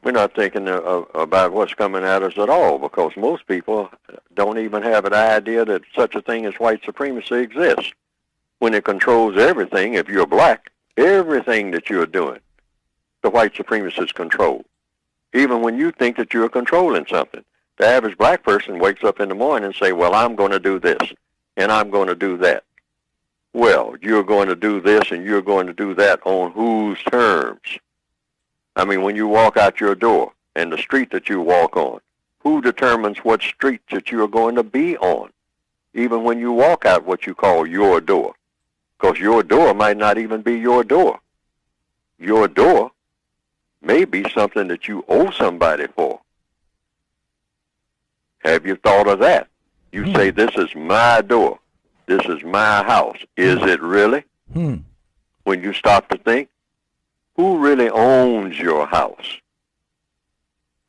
We're not thinking about what's coming at us at all, because most people don't even have an idea that such a thing as white supremacy exists. When it controls everything, if you're black, everything that you're doing, the white supremacists control. Even when you think that you're controlling something. The average black person wakes up in the morning and say, well, I'm going to do this, and I'm going to do that. Well, you're going to do this and you're going to do that on whose terms? I mean, when you walk out your door and the street that you walk on, who determines what street that you're going to be on? Even when you walk out what you call your door. Because your door might not even be your door. Your door may be something that you owe somebody for. Have you thought of that? You say, this is my door. This is my house. Is it really? When you stop to think, who really owns your house?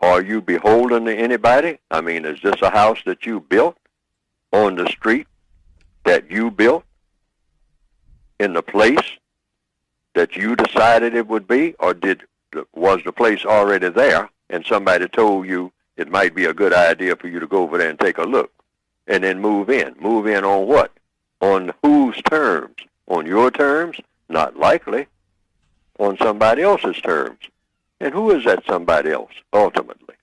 Are you beholden to anybody? I mean, is this a house that you built on the street that you built in the place that you decided it would be? Or was the place already there and somebody told you it might be a good idea for you to go over there and take a look and then move in? Move in on what? On whose terms? On your terms? Not likely. On somebody else's terms. And who is that somebody else, ultimately?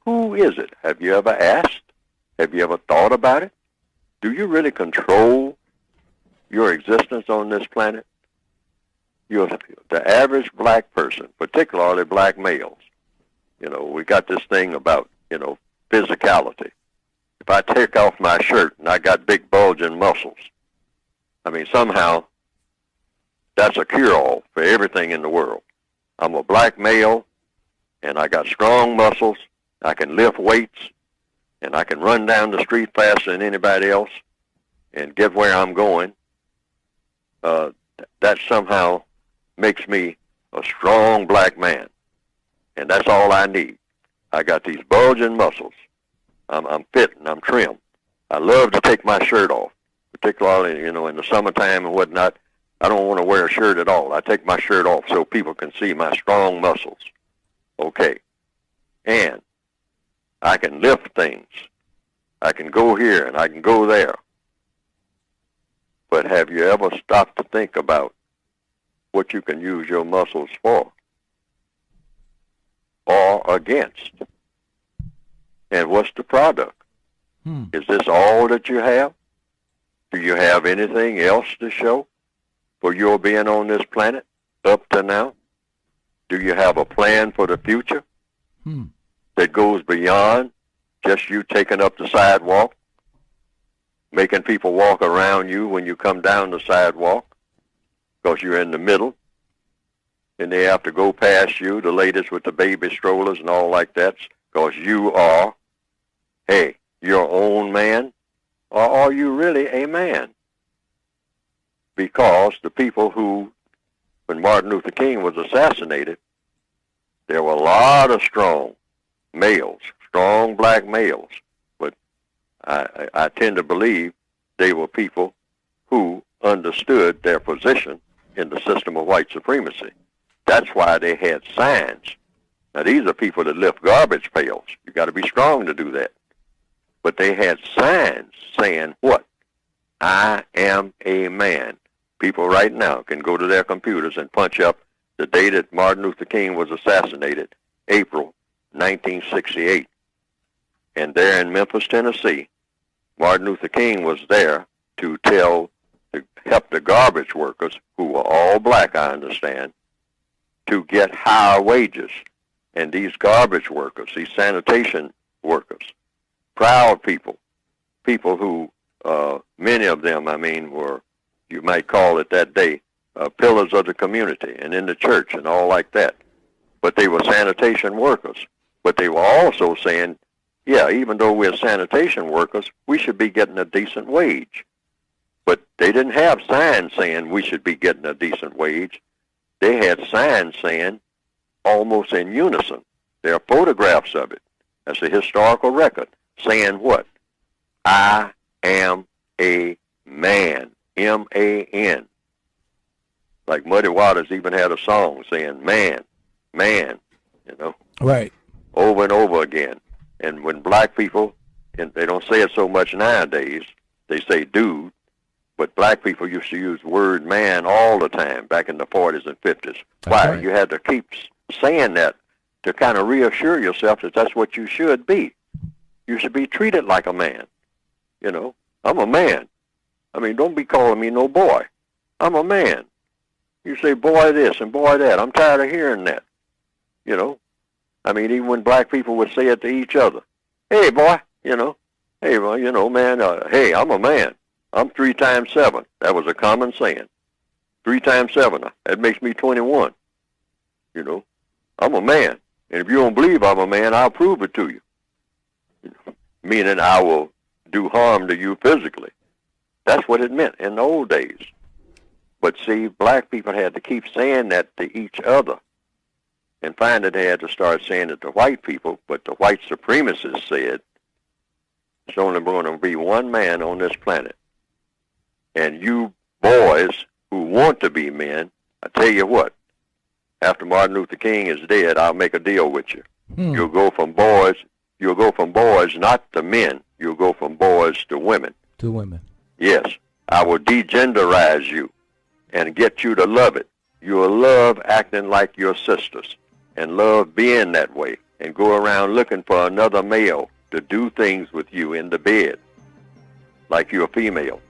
Who is it? Have you ever asked? Have you ever thought about it? Do you really control your existence on this planet? The average black person, particularly black males, we got this thing about, physicality. If I take off my shirt and I got big bulging muscles, I mean, somehow that's a cure-all for everything in the world. I'm a black male, and I got strong muscles. I can lift weights, and I can run down the street faster than anybody else and get where I'm going. That somehow makes me a strong black man, and that's all I need. I got these bulging muscles. I'm fit and I'm trim. I love to take my shirt off, particularly, in the summertime and whatnot. I don't want to wear a shirt at all. I take my shirt off so people can see my strong muscles. Okay. And I can lift things. I can go here and I can go there. But have you ever stopped to think about what you can use your muscles for or against? And what's the product? Is this all that you have? Do you have anything else to show for your being on this planet up to now? Do you have a plan for the future that goes beyond just you taking up the sidewalk, making people walk around you when you come down the sidewalk because you're in the middle, and they have to go past you, the ladies with the baby strollers and all like that, because you are, your own man? Or are you really a man? Because the people who, when Martin Luther King was assassinated, there were a lot of strong males, strong black males, but I tend to believe they were people who understood their position in the system of white supremacy. That's why they had signs. Now, these are people that lift garbage pails. You got to be strong to do that. But they had signs saying what? I am a man. People right now can go to their computers and punch up the day that Martin Luther King was assassinated, April 1968. And there in Memphis, Tennessee, Martin Luther King was there to help the garbage workers, who were all black, I understand, to get higher wages. And these garbage workers, these sanitation workers, proud people who, many of them, were, you might call it that day, pillars of the community and in the church and all like that. But they were sanitation workers. But they were also saying, yeah, even though we're sanitation workers, we should be getting a decent wage. But they didn't have signs saying we should be getting a decent wage. They had signs saying, almost in unison, there are photographs of it. That's a historical record. Saying what? I am a man. M-A-N. Like Muddy Waters even had a song saying, man, man, Right. over and over again. And when black people, and they don't say it so much nowadays, they say dude, but black people used to use the word man all the time back in the 40s and 50s. Why? Right. You had to keep saying that to kind of reassure yourself that that's what you should be. You should be treated like a man. You know, I'm a man. I mean, don't be calling me no boy. I'm a man. You say boy this and boy that. I'm tired of hearing that. You know, I mean, even when black people would say it to each other, hey boy, hey, well, man, hey, I'm a man. I'm 3 times 7. That was a common saying. 3 times 7. That makes me 21. You know, I'm a man. And if you don't believe I'm a man, I'll prove it to you. Meaning I will do harm to you physically. That's what it meant in the old days. But see, black people had to keep saying that to each other. And finally they had to start saying it to white people, but the white supremacists said, there's only going to be one man on this planet. And you boys who want to be men, I tell you what, after Martin Luther King is dead, I'll make a deal with you. You'll go from boys not to men. You'll go from boys to women. To women. Yes. I will degenderize you and get you to love it. You will love acting like your sisters and love being that way and go around looking for another male to do things with you in the bed like you're a female.